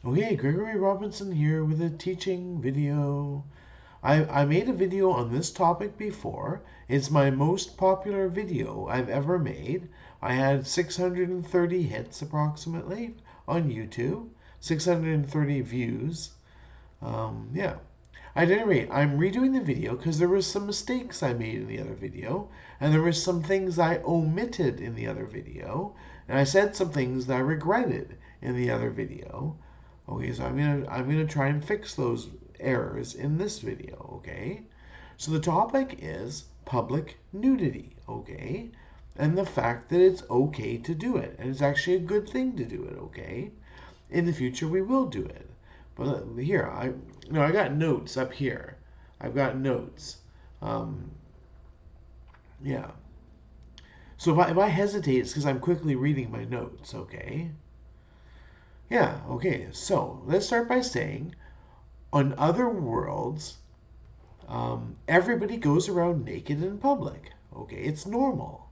Okay, Gregory Robinson here with a teaching video. I made a video on this topic before. It's my most popular video I've ever made. I had 630 hits approximately on YouTube, 630 views. Yeah. At any rate, I'm redoing the video because there were some mistakes I made in the other video, and there were some things I omitted in the other video, and I said some things that I regretted in the other video. Okay, so I'm gonna try and fix those errors in this video, okay? So the topic is public nudity, okay? And the fact that it's okay to do it, and it's actually a good thing to do it, okay? In the future we will do it. But here, I got notes up here. I've got notes. Yeah. So if I hesitate, it's because I'm quickly reading my notes, okay? Yeah, okay. So let's start by saying, on other worlds, everybody goes around naked in public. Okay, it's normal.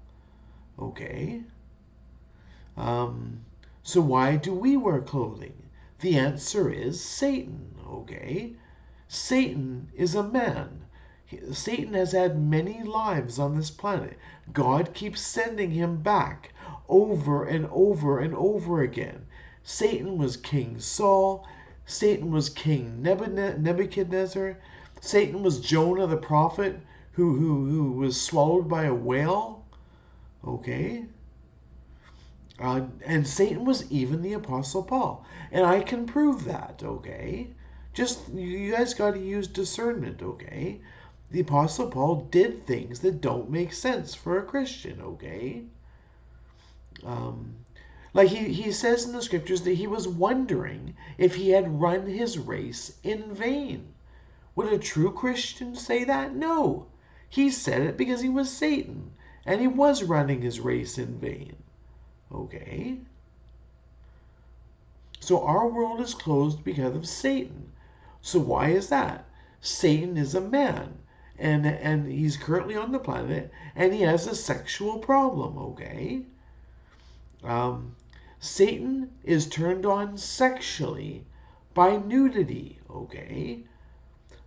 Okay. So why do we wear clothing? The answer is Satan. Okay. Satan is a man. Satan has had many lives on this planet. God keeps sending him back over and over and over again. Satan was King Saul. Satan was King Nebuchadnezzar. Satan was Jonah the prophet who was swallowed by a whale. Okay. And Satan was even the Apostle Paul. And I can prove that, okay? Just, you guys got to use discernment, okay? The Apostle Paul did things that don't make sense for a Christian, okay? Like he says in the scriptures that he was wondering if he had run his race in vain. Would a true Christian say that? No. He said it because he was Satan, and he was running his race in vain. Okay. So our world is closed because of Satan. So why is that? Satan is a man, and he's currently on the planet, and he has a sexual problem, okay? Satan is turned on sexually by nudity, okay?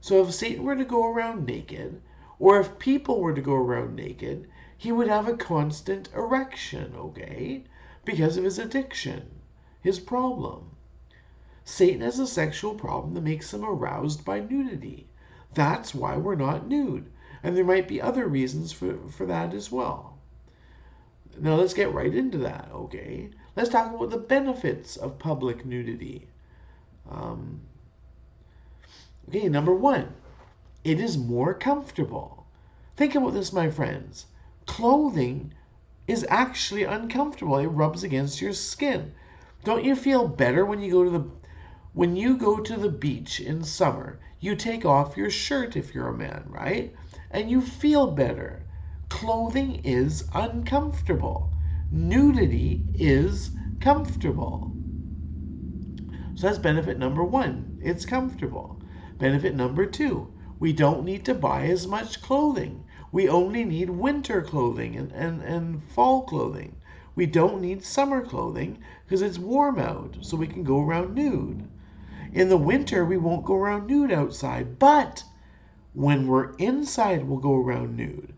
So if Satan were to go around naked, or if people were to go around naked, he would have a constant erection, okay? Because of his addiction, his problem. Satan has a sexual problem that makes him aroused by nudity. That's why we're not nude. And there might be other reasons for that as well. Now let's get right into that, okay? Let's talk about the benefits of public nudity. Okay, number one, it is more comfortable. Think about this, my friends. Clothing is actually uncomfortable. It rubs against your skin. Don't you feel better when you go to the beach in summer? You take off your shirt if you're a man, right? And you feel better. Clothing is uncomfortable. Nudity is comfortable. So that's benefit number one. It's comfortable. Benefit number two, we don't need to buy as much clothing. We only need winter clothing and fall clothing. We don't need summer clothing because it's warm out, so we can go around nude. In the winter, we won't go around nude outside, but when we're inside, we'll go around nude.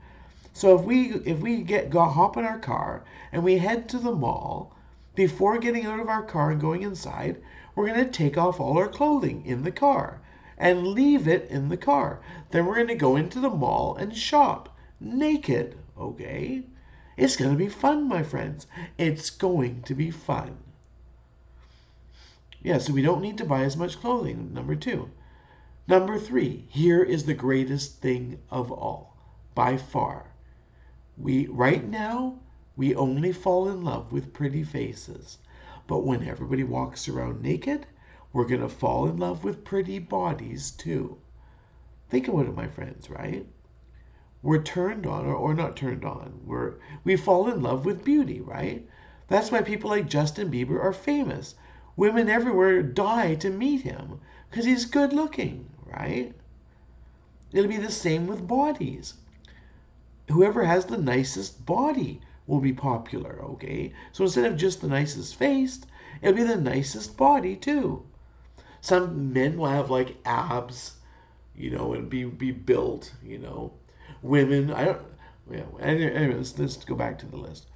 So if we hop in our car and we head to the mall, before getting out of our car and going inside, we're going to take off all our clothing in the car and leave it in the car. Then we're going to go into the mall and shop naked, okay? It's going to be fun, my friends. It's going to be fun. Yeah, so we don't need to buy as much clothing, number two. Number three, here is the greatest thing of all, by far. Right now, we only fall in love with pretty faces. But when everybody walks around naked, we're going to fall in love with pretty bodies too. Think about it, my friends, right? We're turned on, or not turned on. We fall in love with beauty, right? That's why people like Justin Bieber are famous. Women everywhere die to meet him because he's good looking, right? It'll be the same with bodies. Whoever has the nicest body will be popular, okay? So instead of just the nicest face, it'll be the nicest body too. Some men will have like abs, and be built, Women, I don't. Yeah. Anyway, let's go back to the list.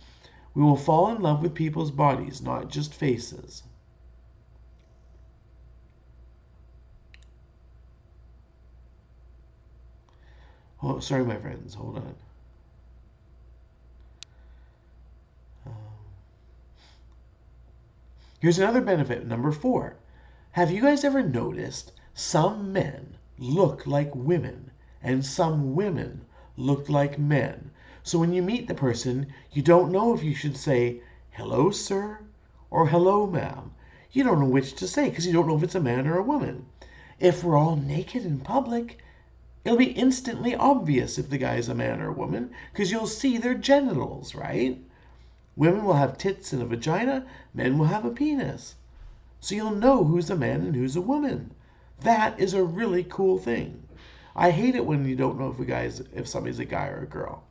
We will fall in love with people's bodies, not just faces. Oh, sorry, my friends. Hold on. Here's another benefit, number 4. Have you guys ever noticed some men look like women and some women look like men? So when you meet the person, you don't know if you should say, hello, sir, or hello, ma'am. You don't know which to say because you don't know if it's a man or a woman. If we're all naked in public, it'll be instantly obvious if the guy is a man or a woman because you'll see their genitals, right? Women will have tits and a vagina, men will have a penis. So you'll know who's a man and who's a woman. That is a really cool thing. I hate it when you don't know if somebody's a guy or a girl.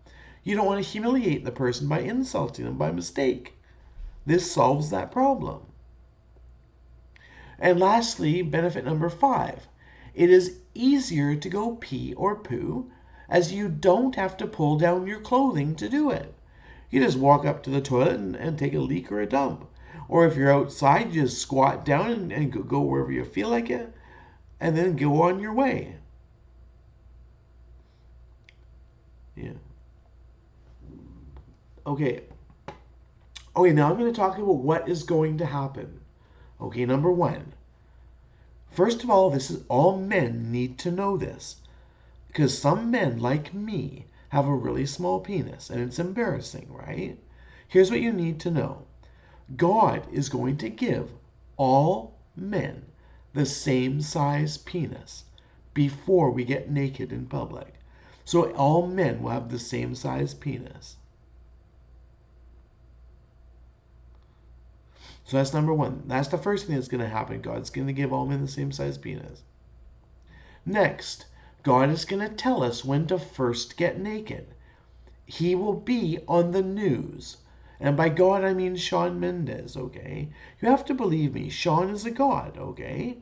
You don't want to humiliate the person by insulting them by mistake. This solves that problem. And lastly, benefit number 5. It is easier to go pee or poo as you don't have to pull down your clothing to do it. You just walk up to the toilet and take a leak or a dump. Or if you're outside, you just squat down and go wherever you feel like it, and then go on your way. Yeah. Okay. Okay, now I'm going to talk about what is going to happen. Okay, number 1. First of all, all men need to know this. Because some men, like me, have a really small penis, and it's embarrassing, right? Here's what you need to know. God is going to give all men the same size penis before we get naked in public. So all men will have the same size penis. So that's number 1. That's the first thing that's going to happen. God's going to give all men the same size penis. Next, God is going to tell us when to first get naked. He will be on the news. And by God, I mean Shawn Mendes, okay? You have to believe me. Shawn is a god, okay?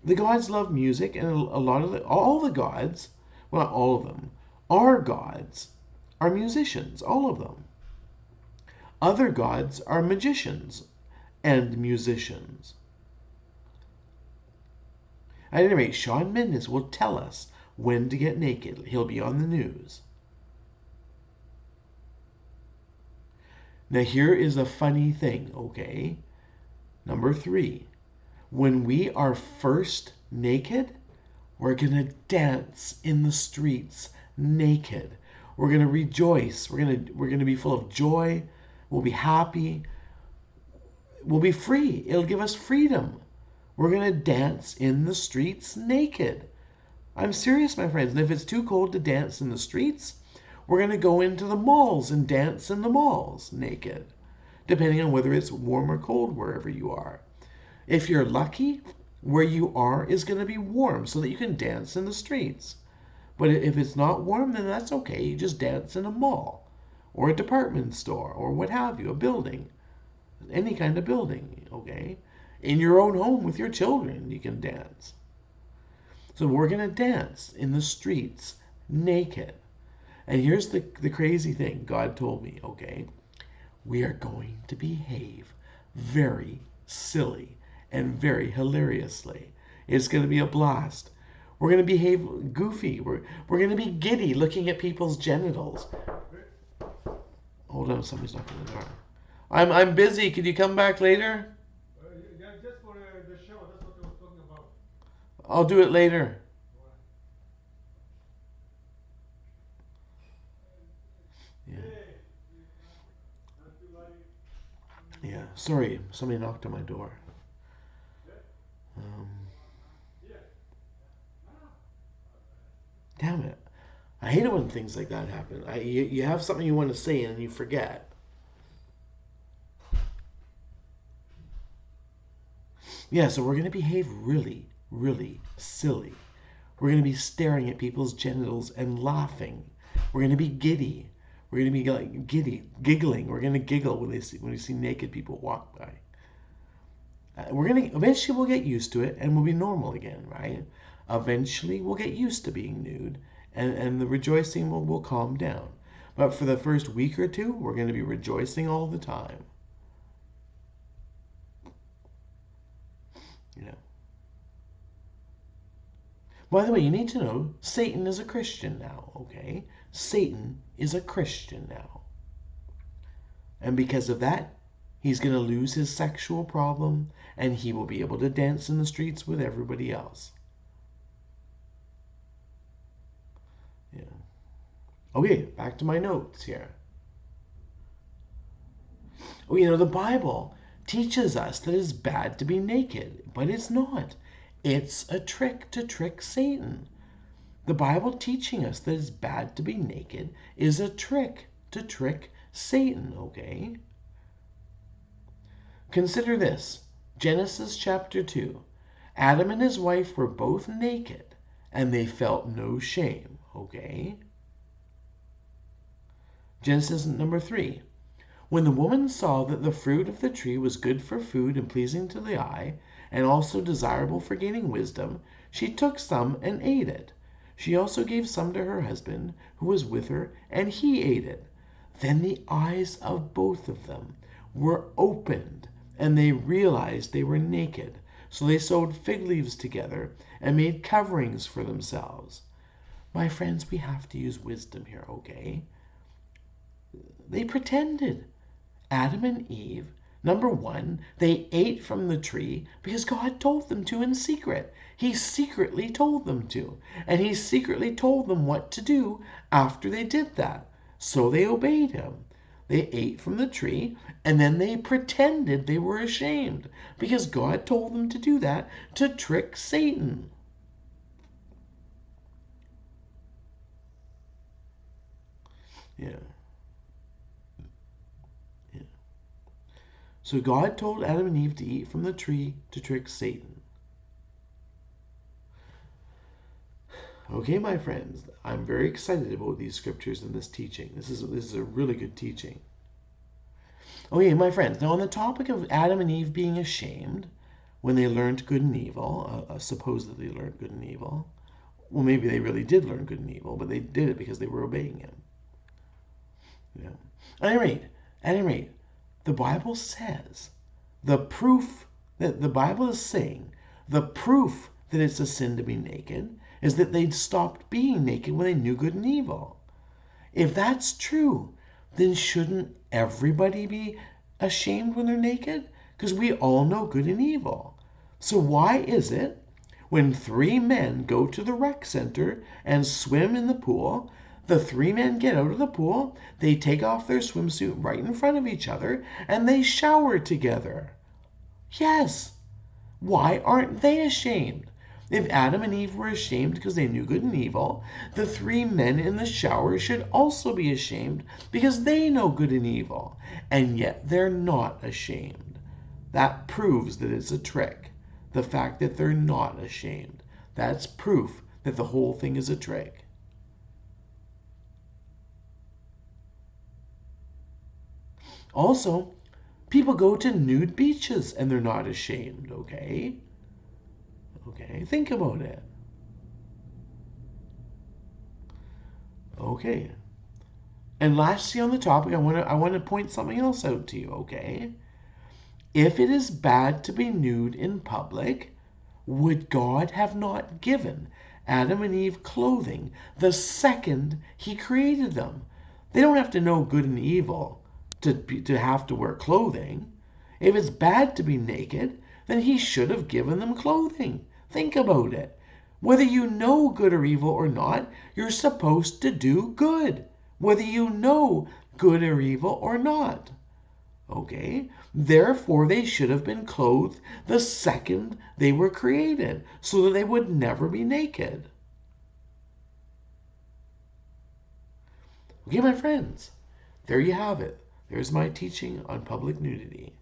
The gods love music, and all the gods, well, not all of them, our gods are musicians, all of them. Other gods are magicians and musicians. At any rate, Shawn Mendes will tell us when to get naked. He'll be on the news. Now here is a funny thing, okay? Number 3. When we are first naked, we're going to dance in the streets naked. We're going to rejoice. We're going to be full of joy. We'll be happy. We'll be free. It'll give us freedom. We're going to dance in the streets naked. I'm serious, my friends. And if it's too cold to dance in the streets, we're going to go into the malls and dance in the malls naked, depending on whether it's warm or cold wherever you are. If you're lucky, where you are is going to be warm so that you can dance in the streets. But if it's not warm, then that's okay. You just dance in a mall or a department store or what have you, a building, any kind of building, okay? In your own home with your children, you can dance. So we're going to dance in the streets naked. And here's the crazy thing God told me, okay? We are going to behave very silly and very hilariously. It's going to be a blast. We're going to behave goofy. We're going to be giddy looking at people's genitals. Hold on, somebody's knocking on the door. I'm busy. Could you come back later? Yeah, just for the show. That's what I was talking about. I'll do it later. Yeah. Yeah. Sorry, somebody knocked on my door. Um, damn it. I hate it when things like that happen. You have something you want to say and you forget. Yeah, so we're going to behave really, really silly. We're going to be staring at people's genitals and laughing. We're going to be giddy. We're going to be like giggling. We're going to giggle when we see naked people walk by. Eventually we'll get used to it and we'll be normal again, right? Eventually we'll get used to being nude and the rejoicing will calm down. But for the first week or two, we're going to be rejoicing all the time. You know. By the way, you need to know Satan is a Christian now, okay? Satan is a Christian now. And because of that, he's going to lose his sexual problem and he will be able to dance in the streets with everybody else. Yeah. Okay, back to my notes here. Oh, the Bible teaches us that it's bad to be naked, but it's not. It's a trick to trick Satan. The Bible teaching us that it's bad to be naked is a trick to trick Satan, okay? Consider this. Genesis chapter 2. Adam and his wife were both naked, and they felt no shame, okay? Genesis number 3. When the woman saw that the fruit of the tree was good for food and pleasing to the eye, and also desirable for gaining wisdom, she took some and ate it. She also gave some to her husband, who was with her, and he ate it. Then the eyes of both of them were opened, and they realized they were naked. So they sewed fig leaves together and made coverings for themselves. My friends, we have to use wisdom here, okay? They pretended. Adam and Eve, number one, they ate from the tree because God told them to in secret. He secretly told them to. And he secretly told them what to do after they did that. So they obeyed him. They ate from the tree, and then they pretended they were ashamed because God told them to do that to trick Satan. Yeah. So God told Adam and Eve to eat from the tree to trick Satan. Okay, my friends, I'm very excited about these scriptures and this teaching. This is a really good teaching. Okay, my friends, now on the topic of Adam and Eve being ashamed when they learned good and evil, supposedly learned good and evil. Well, maybe they really did learn good and evil, but they did it because they were obeying him. Yeah. At any rate, the Bible says the proof that the Bible is saying, the proof that it's a sin to be naked is that they'd stopped being naked when they knew good and evil. If that's true, then shouldn't everybody be ashamed when they're naked? Because we all know good and evil. So why is it when 3 men go to the rec center and swim in the pool, the 3 men get out of the pool, they take off their swimsuit right in front of each other, and they shower together? Yes. Why aren't they ashamed? If Adam and Eve were ashamed because they knew good and evil, the 3 men in the shower should also be ashamed because they know good and evil, and yet they're not ashamed. That proves that it's a trick. The fact that they're not ashamed. That's proof that the whole thing is a trick. Also, people go to nude beaches and they're not ashamed, okay? Okay, think about it. Okay. And lastly on the topic, I want to point something else out to you, okay? If it is bad to be nude in public, would God have not given Adam and Eve clothing the second he created them? They don't have to know good and evil to have to wear clothing. If it's bad to be naked, then he should have given them clothing. Think about it. Whether you know good or evil or not, you're supposed to do good. Whether you know good or evil or not. Okay? Therefore, they should have been clothed the second they were created, so that they would never be naked. Okay, my friends, there you have it. There's my teaching on public nudity.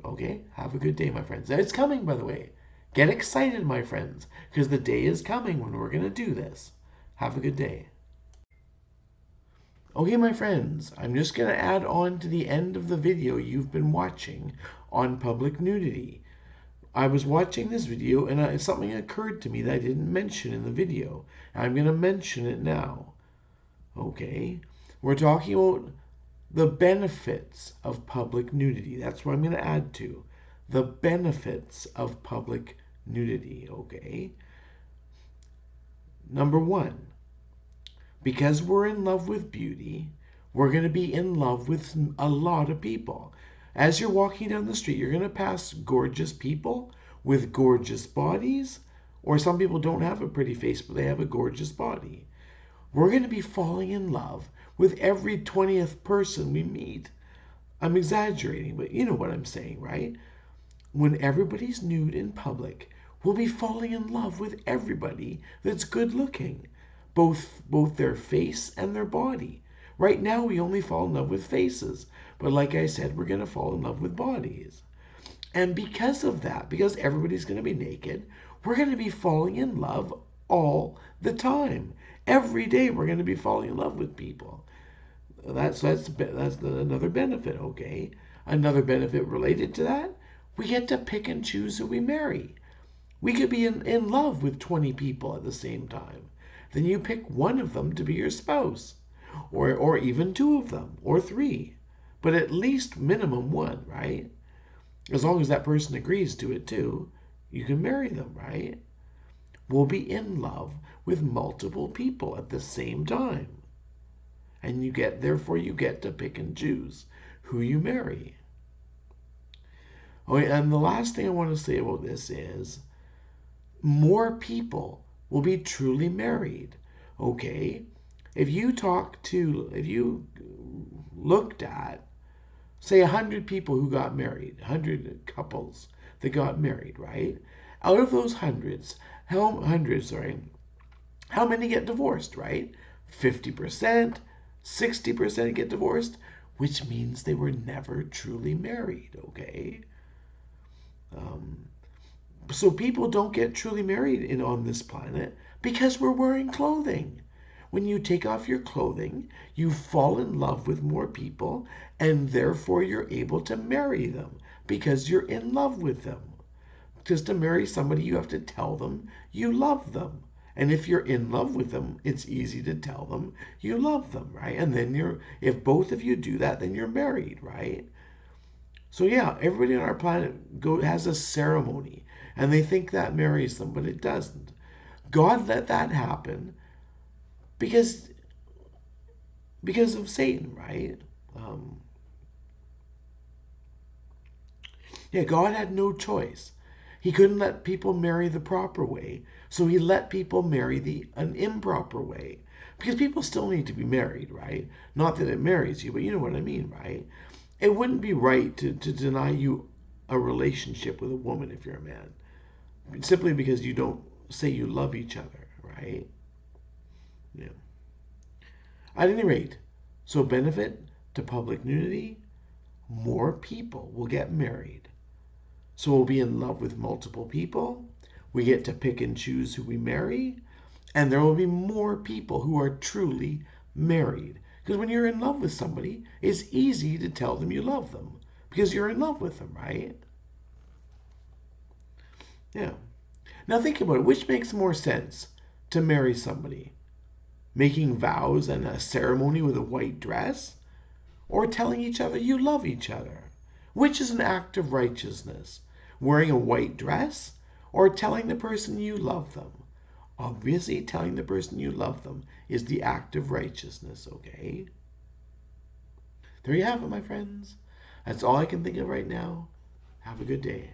Okay, have a good day, my friends. It's coming, by the way. Get excited, my friends, because the day is coming when we're going to do this. Have a good day. Okay, my friends, I'm just going to add on to the end of the video you've been watching on public nudity. I was watching this video and something occurred to me that I didn't mention in the video. I'm going to mention it now. Okay, we're talking about the benefits of public nudity. That's what I'm going to add to. The benefits of public nudity, okay? Number one, because we're in love with beauty, we're going to be in love with a lot of people. As you're walking down the street, you're going to pass gorgeous people with gorgeous bodies, or some people don't have a pretty face, but they have a gorgeous body. We're going to be falling in love with every 20th person we meet. I'm exaggerating, but you know what I'm saying, right? When everybody's nude in public, we'll be falling in love with everybody that's good looking, both their face and their body. Right now, we only fall in love with faces, but like I said, we're going to fall in love with bodies. And because of that, because everybody's going to be naked, we're going to be falling in love all the time. Every day, we're going to be falling in love with people. That's another benefit, okay? Another benefit related to that, we get to pick and choose who we marry. We could be in love with 20 people at the same time. Then you pick one of them to be your spouse, or even two of them, or three, but at least minimum one, right? As long as that person agrees to it too, you can marry them, right? We'll be in love with multiple people at the same time. And therefore you get to pick and choose who you marry. Okay, and the last thing I want to say about this is more people will be truly married. Okay? If you looked at, say, 100 people who got married, 100 couples that got married, right? Out of those how many get divorced, right? 50%, 60% get divorced, which means they were never truly married, okay? So people don't get truly married on this planet because we're wearing clothing. When you take off your clothing, you fall in love with more people, and therefore you're able to marry them because you're in love with them. Because to marry somebody, you have to tell them you love them. And if you're in love with them, it's easy to tell them you love them, right? And then if both of you do that, then you're married, right? So yeah, everybody on our planet has a ceremony, and they think that marries them, but it doesn't. God let that happen because of Satan, right? Yeah, God had no choice. He couldn't let people marry the proper way, so he let people marry an improper way. Because people still need to be married, right? Not that it marries you, but you know what I mean, right? It wouldn't be right to deny you a relationship with a woman if you're a man, simply because you don't say you love each other, right? Yeah. At any rate, so benefit to public nudity, more people will get married. So we'll be in love with multiple people. We get to pick and choose who we marry. And there will be more people who are truly married. Because when you're in love with somebody, it's easy to tell them you love them. Because you're in love with them, right? Yeah. Now think about it. Which makes more sense to marry somebody? Making vows and a ceremony with a white dress? Or telling each other you love each other? Which is an act of righteousness? Wearing a white dress? Or telling the person you love them? Obviously, telling the person you love them is the act of righteousness, okay? There you have it, my friends. That's all I can think of right now. Have a good day.